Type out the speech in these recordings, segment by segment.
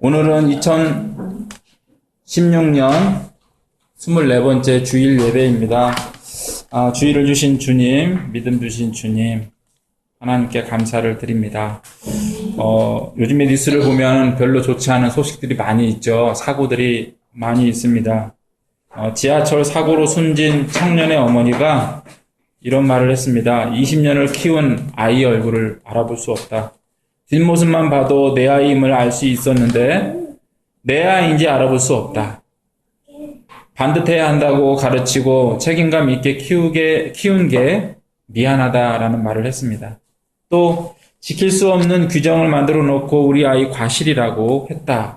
오늘은 2016년 24번째 주일 예배입니다. 주일을 주신 주님, 믿음 주신 주님, 하나님께 감사를 드립니다. 요즘에 뉴스를 보면 별로 좋지 않은 소식들이 많이 있죠. 사고들이 많이 있습니다. 지하철 사고로 숨진 청년의 어머니가 이런 말을 했습니다. 20년을 키운 아이 얼굴을 알아볼 수 없다. 뒷모습만 봐도 내 아이임을 알 수 있었는데 내 아이인지 알아볼 수 없다. 반듯해야 한다고 가르치고 책임감 있게 키운 게 미안하다라는 말을 했습니다. 또 지킬 수 없는 규정을 만들어 놓고 우리 아이 과실이라고 했다는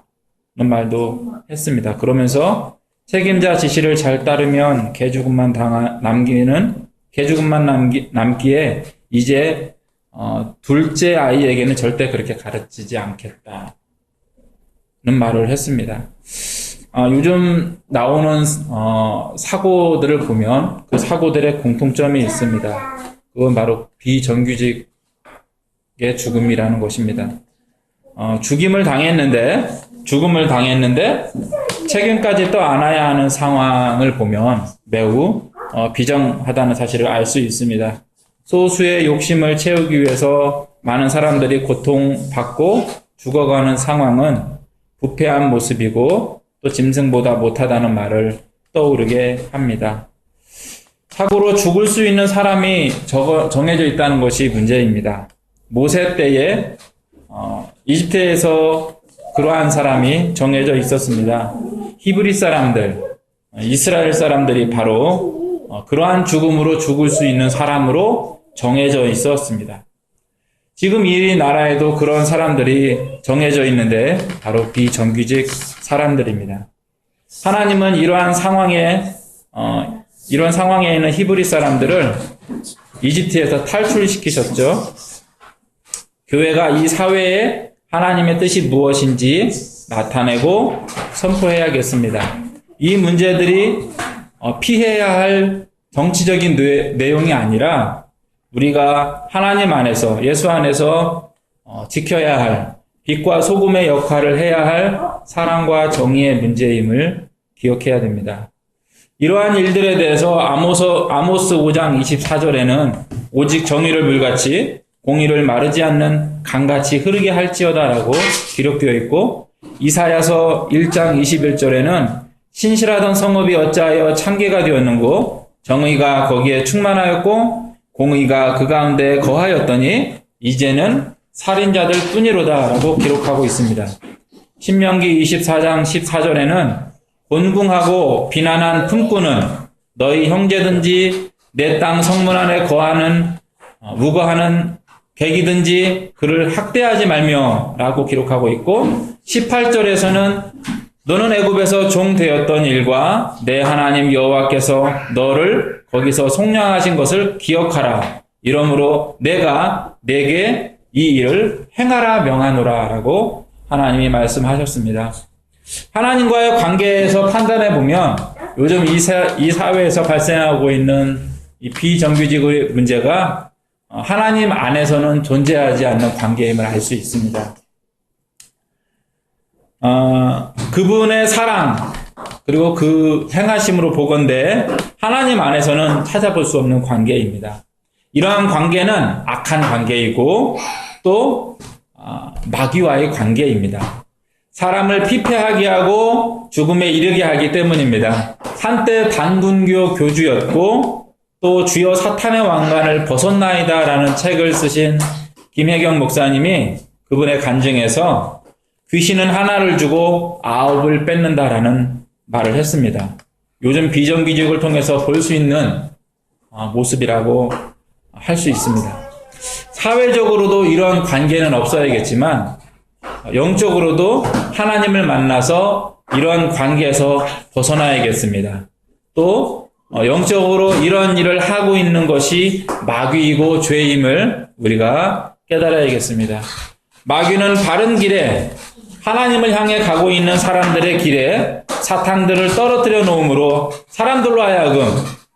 말도 했습니다. 그러면서 책임자 지시를 잘 따르면 개죽음만 남기에 이제 둘째 아이에게는 절대 그렇게 가르치지 않겠다는 말을 했습니다. 요즘 나오는 사고들을 보면 그 사고들의 공통점이 있습니다. 그건 바로 비정규직의 죽음이라는 것입니다. 죽음을 당했는데 책임까지 또 안아야 하는 상황을 보면 매우 비정하다는 사실을 알 수 있습니다. 소수의 욕심을 채우기 위해서 많은 사람들이 고통받고 죽어가는 상황은 부패한 모습이고 또 짐승보다 못하다는 말을 떠오르게 합니다. 사고로 죽을 수 있는 사람이 정해져 있다는 것이 문제입니다. 모세 때에 이집트에서 그러한 사람이 정해져 있었습니다. 히브리 사람들, 이스라엘 사람들이 바로 그러한 죽음으로 죽을 수 있는 사람으로 정해져 있었습니다. 지금 이 나라에도 그런 사람들이 정해져 있는데 바로 비정규직 사람들입니다. 하나님은 이러한 상황에 있는 히브리 사람들을 이집트에서 탈출시키셨죠. 교회가 이 사회에 하나님의 뜻이 무엇인지 나타내고 선포해야겠습니다. 이 문제들이 피해야 할 정치적인 내용이 아니라 우리가 하나님 안에서, 예수 안에서 지켜야 할 빛과 소금의 역할을 해야 할 사랑과 정의의 문제임을 기억해야 됩니다. 이러한 일들에 대해서 아모스 5장 24절에는 오직 정의를 물같이 공의를 마르지 않는 강같이 흐르게 할지어다라고 기록되어 있고, 이사야서 1장 21절에는 신실하던 성읍이 어찌하여 창기가 되었는고 정의가 거기에 충만하였고 공의가 그 가운데 거하였더니 이제는 살인자들 뿐이로다 라고 기록하고 있습니다. 신명기 24장 14절에는 곤궁하고 비난한 품꾼은 너희 형제든지 내 땅 성문 안에 우거하는 객이든지 그를 학대하지 말며 라고 기록하고 있고, 18절에서는 너는 애굽에서 종 되었던 일과 내 하나님 여호와께서 너를 거기서 속량하신 것을 기억하라. 이러므로 내가 내게 이 일을 행하라 명하노라 라고 하나님이 말씀하셨습니다. 하나님과의 관계에서 판단해 보면 요즘 이 사회에서 발생하고 있는 이 비정규직의 문제가 하나님 안에서는 존재하지 않는 관계임을 알 수 있습니다. 그분의 사랑 그리고 그 행하심으로 보건대 하나님 안에서는 찾아볼 수 없는 관계입니다. 이러한 관계는 악한 관계이고 또 마귀와의 관계입니다. 사람을 피폐하게 하고 죽음에 이르게 하기 때문입니다. 한때 단군교 교주였고 또 주여 사탄의 왕관을 벗었나이다 라는 책을 쓰신 김혜경 목사님이 그분의 간증에서 귀신은 하나를 주고 9을 뺏는다라는 말을 했습니다. 요즘 비정규직을 통해서 볼 수 있는 모습이라고 할 수 있습니다. 사회적으로도 이런 관계는 없어야겠지만 영적으로도 하나님을 만나서 이런 관계에서 벗어나야겠습니다. 또 영적으로 이런 일을 하고 있는 것이 마귀이고 죄임을 우리가 깨달아야겠습니다. 마귀는 바른 길에 하나님을 향해 가고 있는 사람들의 길에 사탄들을 떨어뜨려 놓음으로 사람들로 하여금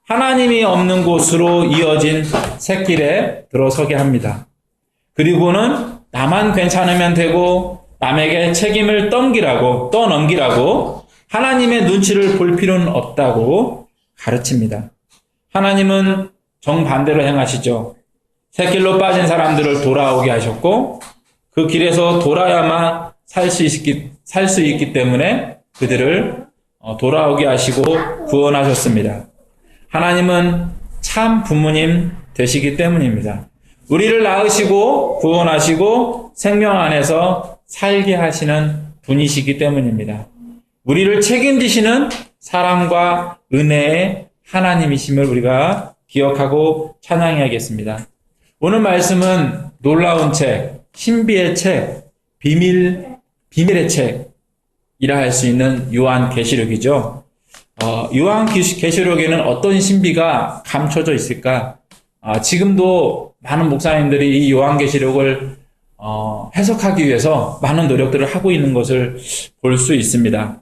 하나님이 없는 곳으로 이어진 샛길에 들어서게 합니다. 그리고는 나만 괜찮으면 되고 남에게 책임을 떠넘기라고 하나님의 눈치를 볼 필요는 없다고 가르칩니다. 하나님은 정반대로 행하시죠. 새길로 빠진 사람들을 돌아오게 하셨고 그 길에서 돌아야만 살 수 있기 때문에 그들을 돌아오게 하시고 구원하셨습니다. 하나님은 참 부모님 되시기 때문입니다. 우리를 낳으시고 구원하시고 생명 안에서 살게 하시는 분이시기 때문입니다. 우리를 책임지시는 사랑과 은혜의 하나님이심을 우리가 기억하고 찬양해야겠습니다. 오늘 말씀은 놀라운 책, 신비의 책, 비밀의 책이라 할 수 있는 요한계시록이죠. 요한계시록에는 어떤 신비가 감춰져 있을까? 지금도 많은 목사님들이 이 요한계시록을 해석하기 위해서 많은 노력들을 하고 있는 것을 볼 수 있습니다.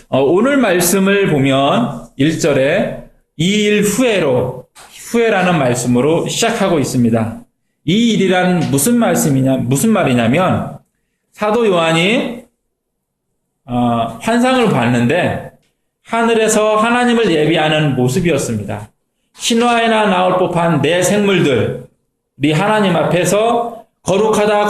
오늘 말씀을 보면 1절에 이 일 후에라는 말씀으로 시작하고 있습니다. 이 일이란 무슨 말이냐면 사도 요한이 환상을 봤는데 하늘에서 하나님을 예비하는 모습이었습니다. 신화에나 나올 법한 네 생물들이 하나님 앞에서 거룩하다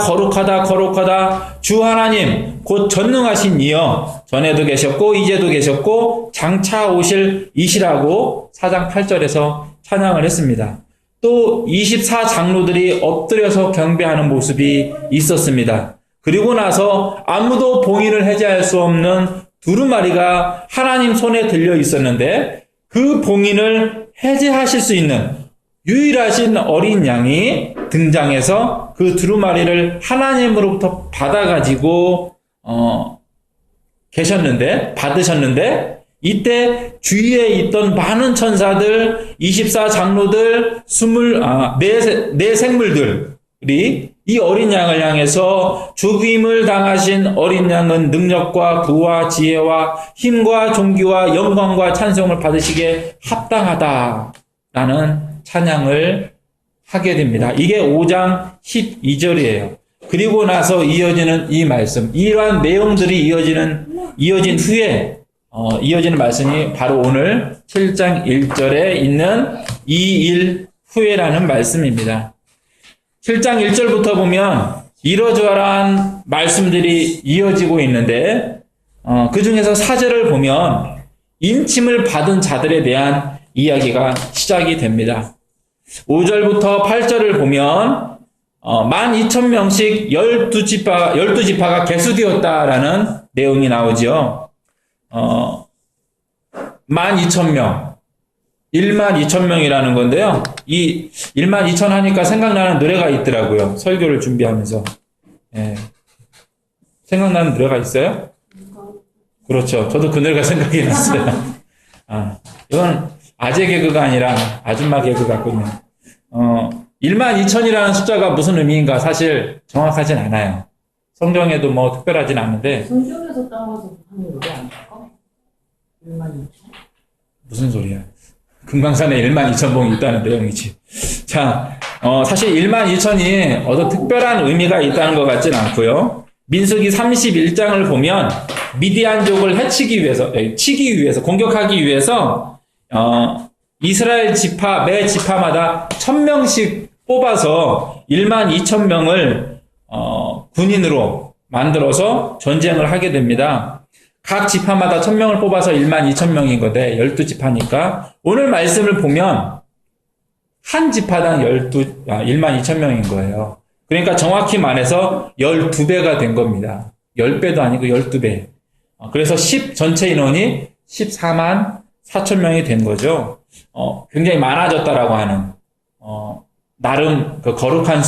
주 하나님 곧 전능하신 이여 전에도 계셨고 이제도 계셨고 장차 오실 이시라고 4장 8절에서 찬양을 했습니다. 또 24장로들이 엎드려서 경배하는 모습이 있었습니다. 그리고 나서 아무도 봉인을 해제할 수 없는 두루마리가 하나님 손에 들려 있었는데 그 봉인을 해제하실 수 있는 유일하신 어린 양이 등장해서 그 두루마리를 하나님으로부터 받으셨는데 이때 주위에 있던 많은 천사들, 24장로들, 네 생물들이 이 어린 양을 향해서 죽임을 당하신 어린 양은 능력과 부와 지혜와 힘과 존귀와 영광과 찬송을 받으시기에 합당하다라는 찬양을 하게 됩니다. 이게 5장 12절이에요. 그리고 나서 이어지는 이 말씀, 이러한 내용들이 이어진 후에 이어지는 말씀이 바로 오늘 7장 1절에 있는 이 일 후에라는 말씀입니다. 7장 1절부터 보면 이러저러한 말씀들이 이어지고 있는데 그 중에서 4절을 보면 인침을 받은 자들에 대한 이야기가 시작이 됩니다. 5절부터 8절을 보면 12,000명씩 12지파가 계수되었다라는 내용이 나오죠. 12,000명, 12,000명이라는 건데요. 이 12,000 하니까 생각나는 노래가 있더라고요. 설교를 준비하면서. 예. 생각나는 노래가 있어요? 그렇죠. 저도 그 노래가 생각이 났어요. 이건 아재 개그가 아니라 아줌마 개그 같군요. 12,000이라는 숫자가 무슨 의미인가 사실 정확하진 않아요. 성경에도 뭐 특별하진 않은데. 성경에서 따와서 하는 노래 아닐까? 12,000? 무슨 소리야. 금강산에 12,000봉이 있다는 내용이지. 자, 사실 12,000이 어떤 특별한 의미가 있다는 것 같진 않고요. 민수기 31장을 보면 미디안족을 치기 위해서, 공격하기 위해서 이스라엘 지파, 매 지파마다 1,000명씩 뽑아서 12,000명을 군인으로 만들어서 전쟁을 하게 됩니다. 각 지파마다 1,000명을 뽑아서 12,000명인 건데 12지파니까 오늘 말씀을 보면 한 지파당 12,000명인 거예요. 그러니까 정확히 말해서 12배가 된 겁니다. 10배도 아니고 12배. 그래서 전체 인원이 14만 4천 명이 된 거죠. 굉장히 많아졌다라고 하는 나름 그 거룩한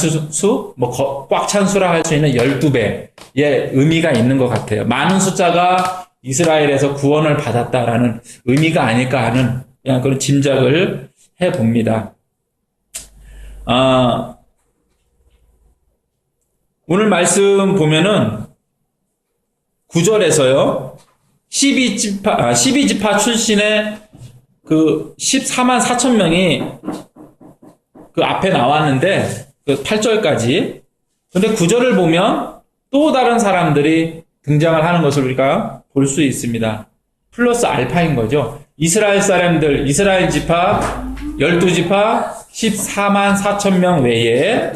꽉 찬 수라 할 수 있는 12배의 의미가 있는 것 같아요. 많은 숫자가 이스라엘에서 구원을 받았다라는 의미가 아닐까 하는 그냥 그런 짐작을 해봅니다. 오늘 말씀 보면은 9절에서요, 12지파 출신의 그 14만 4천 명이 그 앞에 나왔는데, 그 8절까지. 근데 9절을 보면 또 다른 사람들이 등장을 하는 것을 우리가 볼 수 있습니다. 플러스 알파인 거죠. 이스라엘 사람들, 이스라엘 지파, 12지파, 14만 4천 명 외에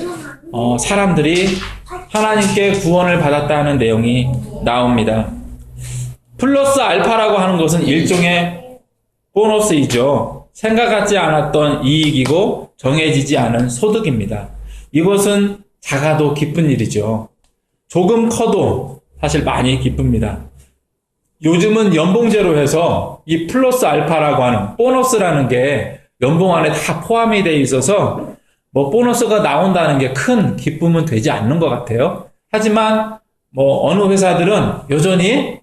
사람들이 하나님께 구원을 받았다는 내용이 나옵니다. 플러스 알파라고 하는 것은 일종의 보너스이죠. 생각하지 않았던 이익이고 정해지지 않은 소득입니다. 이것은 작아도 기쁜 일이죠. 조금 커도 사실 많이 기쁩니다. 요즘은 연봉제로 해서 이 플러스 알파라고 하는 보너스라는 게 연봉 안에 다 포함이 되어 있어서 뭐 보너스가 나온다는 게 큰 기쁨은 되지 않는 것 같아요. 하지만 뭐 어느 회사들은 여전히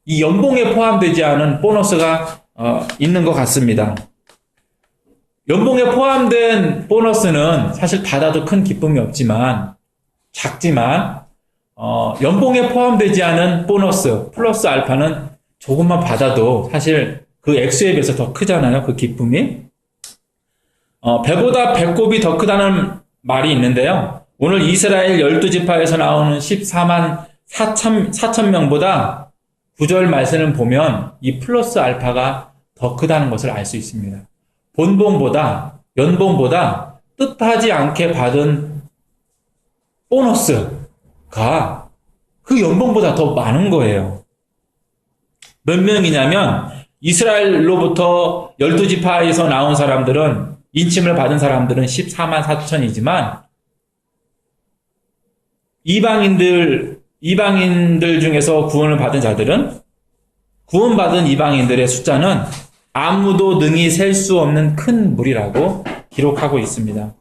이 연봉에 포함되지 않은 보너스가 있는 것 같습니다. 연봉에 포함된 보너스는 사실 받아도 큰 기쁨이 없지만 작지만 연봉에 포함되지 않은 보너스 플러스 알파는 조금만 받아도 사실 그 액수에 비해서 더 크잖아요. 그 기쁨이. 배보다 배꼽이 더 크다는 말이 있는데요. 오늘 이스라엘 12지파에서 나오는 14만 4천 명보다 9절 말씀을 보면 이 플러스 알파가 더 크다는 것을 알 수 있습니다. 본봉보다 연봉보다 뜻하지 않게 받은 보너스가 그 연봉보다 더 많은 거예요. 몇 명이냐면 이스라엘로부터 12지파에서 나온 사람들은 인침을 받은 사람들은 14만 4천이지만 이방인들 중에서 구원을 받은 자들은 구원받은 이방인들의 숫자는 아무도 능히 셀 수 없는 큰 무리라고 기록하고 있습니다.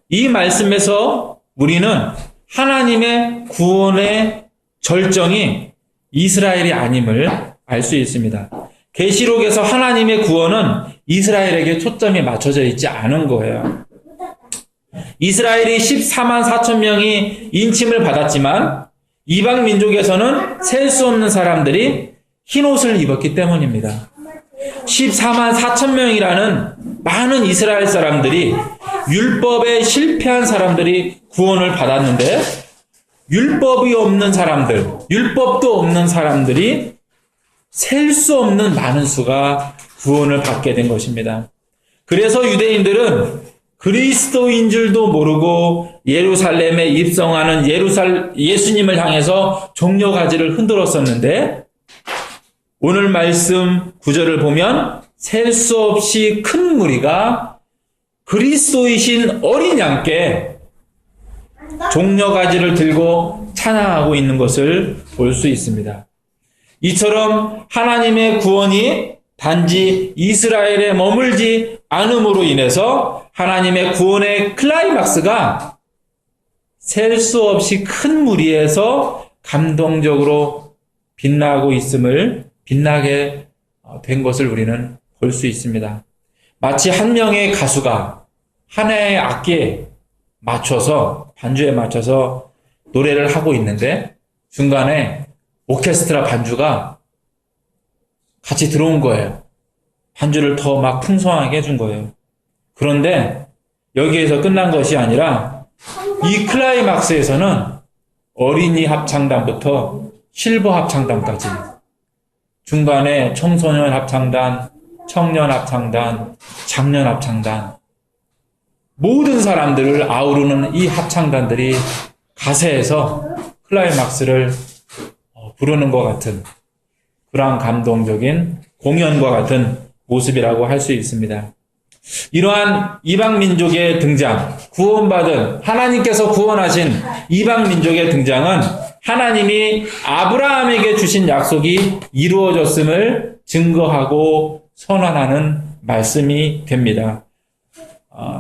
이 말씀에서 우리는 하나님의 구원의 절정이 이스라엘이 아님을 알 수 있습니다. 계시록에서 하나님의 구원은 이스라엘에게 초점이 맞춰져 있지 않은 거예요. 이스라엘이 14만 4천 명이 인침을 받았지만 이방 민족에서는 셀 수 없는 사람들이 흰옷을 입었기 때문입니다. 14만 4천 명이라는 많은 이스라엘 사람들이 율법에 실패한 사람들이 구원을 받았는데 율법이 없는 사람들, 율법도 없는 사람들이 셀 수 없는 많은 수가 구원을 받게 된 것입니다. 그래서 유대인들은 그리스도인 줄도 모르고 예루살렘에 입성하는 예수님을 향해서 종려가지를 흔들었었는데 오늘 말씀 9절을 보면 셀 수 없이 큰 무리가 그리스도이신 어린 양께 종려가지를 들고 찬양하고 있는 것을 볼 수 있습니다. 이처럼 하나님의 구원이 단지 이스라엘에 머물지 않음으로 인해서 하나님의 구원의 클라이막스가 셀 수 없이 큰 무리에서 감동적으로 빛나게 된 것을 우리는 볼 수 있습니다. 마치 한 명의 가수가 하나의 악기에 맞춰서 반주에 맞춰서 노래를 하고 있는데 중간에 오케스트라 반주가 같이 들어온 거예요. 반주를 더 막 풍성하게 해준 거예요. 그런데 여기에서 끝난 것이 아니라 이 클라이막스에서는 어린이 합창단부터 실버 합창단까지 중간에 청소년 합창단, 청년 합창단, 장년 합창단 모든 사람들을 아우르는 이 합창단들이 가세에서 클라이막스를 부르는 것 같은 그러한 감동적인 공연과 같은 모습이라고 할 수 있습니다. 이러한 이방 민족의 등장, 구원받은 하나님께서 구원하신 이방 민족의 등장은 하나님이 아브라함에게 주신 약속이 이루어졌음을 증거하고 선언하는 말씀이 됩니다.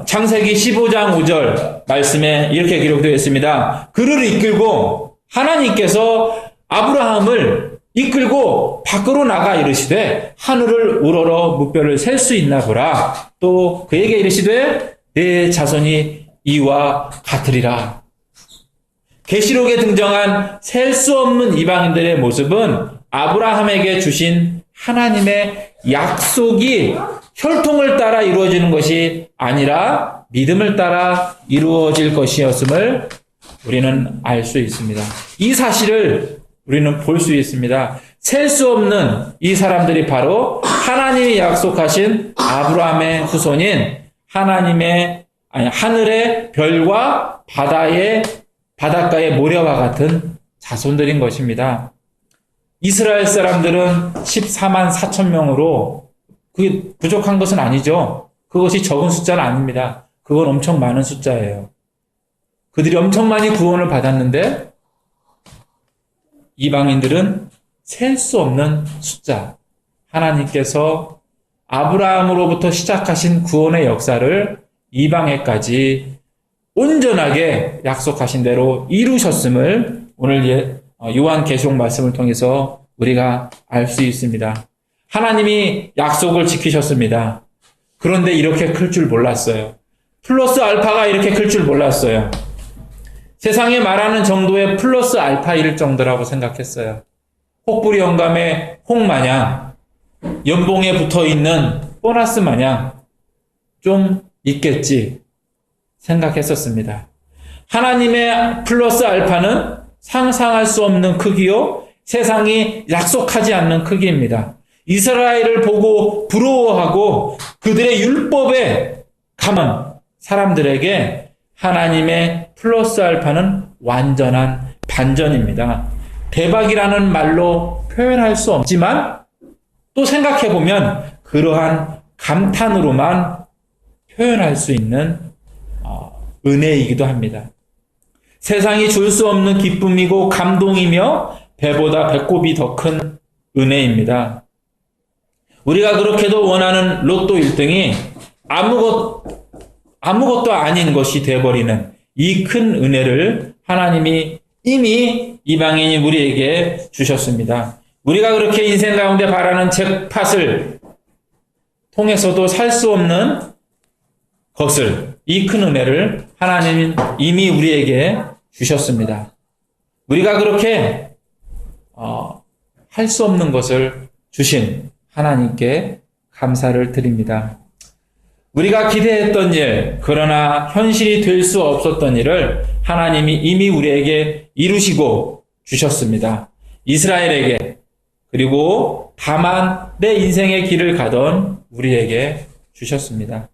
창세기 15장 5절 말씀에 이렇게 기록되어 있습니다. 그를 이끌고 하나님께서 아브라함을 이끌고 밖으로 나가 이르시되 하늘을 우러러 무뼈를 셀 수 있나 보라. 또 그에게 이르시되 내 자손이 이와 같으리라. 계시록에 등장한 셀 수 없는 이방인들의 모습은 아브라함에게 주신 하나님의 약속이 혈통을 따라 이루어지는 것이 아니라 믿음을 따라 이루어질 것이었음을 우리는 알 수 있습니다. 이 사실을 우리는 볼 수 있습니다. 셀 수 없는 이 사람들이 바로 하나님이 약속하신 아브라함의 후손인 하늘의 별과 바닷가의 모래와 같은 자손들인 것입니다. 이스라엘 사람들은 14만 4천 명으로 그게 부족한 것은 아니죠. 그것이 적은 숫자는 아닙니다. 그건 엄청 많은 숫자예요. 그들이 엄청 많이 구원을 받았는데 이방인들은 셀 수 없는 숫자. 하나님께서 아브라함으로부터 시작하신 구원의 역사를 이방에까지 온전하게 약속하신 대로 이루셨음을 오늘 요한계시록 말씀을 통해서 우리가 알 수 있습니다. 하나님이 약속을 지키셨습니다. 그런데 이렇게 클 줄 몰랐어요. 플러스 알파가 이렇게 클 줄 몰랐어요. 세상에 말하는 정도의 플러스 알파일 정도라고 생각했어요. 혹부리 영감의 혹마냥 연봉에 붙어있는 보너스 마냥 좀 있겠지 생각했었습니다. 하나님의 플러스 알파는 상상할 수 없는 크기요, 세상이 약속하지 않는 크기입니다. 이스라엘을 보고 부러워하고 그들의 율법에 감은 사람들에게 하나님의 플러스 알파는 완전한 반전입니다. 대박이라는 말로 표현할 수 없지만 또 생각해보면 그러한 감탄으로만 표현할 수 있는 은혜이기도 합니다. 세상이 줄 수 없는 기쁨이고 감동이며 배보다 배꼽이 더 큰 은혜입니다. 우리가 그렇게도 원하는 로또 1등이 아무것도 아닌 것이 되어버리는 이 큰 은혜를 하나님이 이미 이방인이 우리에게 주셨습니다. 우리가 그렇게 인생 가운데 바라는 잭팟을 통해서도 살 수 없는 것을, 이 큰 은혜를 하나님이 이미 우리에게 주셨습니다. 우리가 그렇게 할 수 없는 것을 주신 하나님께 감사를 드립니다. 우리가 기대했던 일, 그러나 현실이 될 수 없었던 일을 하나님이 이미 우리에게 이루시고 주셨습니다. 이스라엘에게, 그리고 다만 내 인생의 길을 가던 우리에게 주셨습니다.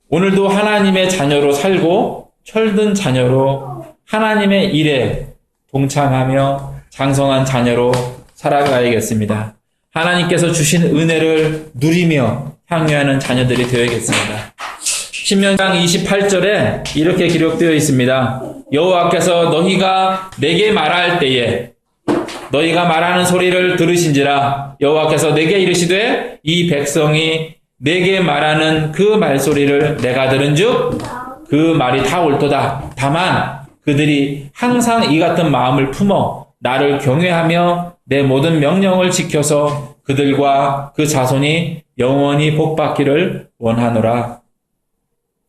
오늘도 하나님의 자녀로 살고 철든 자녀로 하나님의 일에 동참하며 장성한 자녀로 살아가야겠습니다. 하나님께서 주신 은혜를 누리며 향유하는 자녀들이 되어야겠습니다. 신명기상 28절에 이렇게 기록되어 있습니다. 여호와께서 너희가 내게 말할 때에 너희가 말하는 소리를 들으신지라. 여호와께서 내게 이르시되 이 백성이 내게 말하는 그 말소리를 내가 들은즉 그 말이 다 옳도다. 다만 그들이 항상 이 같은 마음을 품어 나를 경외하며 내 모든 명령을 지켜서 그들과 그 자손이 영원히 복받기를 원하노라.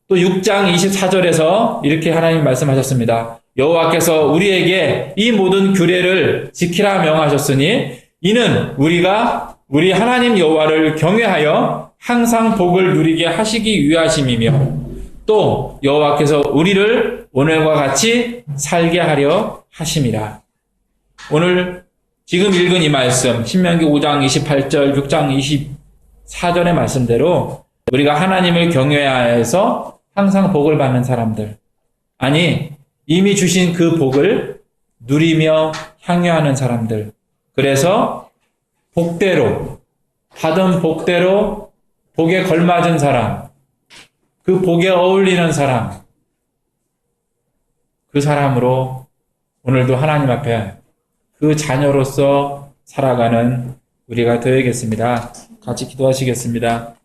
또 6장 24절에서 이렇게 하나님 말씀하셨습니다. 여호와께서 우리에게 이 모든 규례를 지키라 명하셨으니 이는 우리가 우리 하나님 여호와를 경외하여 항상 복을 누리게 하시기 위하심이며 또 여호와께서 우리를 오늘과 같이 살게 하려 하심이라. 오늘 지금 읽은 이 말씀, 신명기 5장 28절, 6장 24절의 말씀대로 우리가 하나님을 경외하여서 항상 복을 받는 사람들, 아니 이미 주신 그 복을 누리며 향유하는 사람들, 그래서 복대로, 받은 복대로 복에 걸맞은 사람, 그 복에 어울리는 사람, 그 사람으로 오늘도 하나님 앞에 그 자녀로서 살아가는 우리가 되어야겠습니다. 같이 기도하시겠습니다.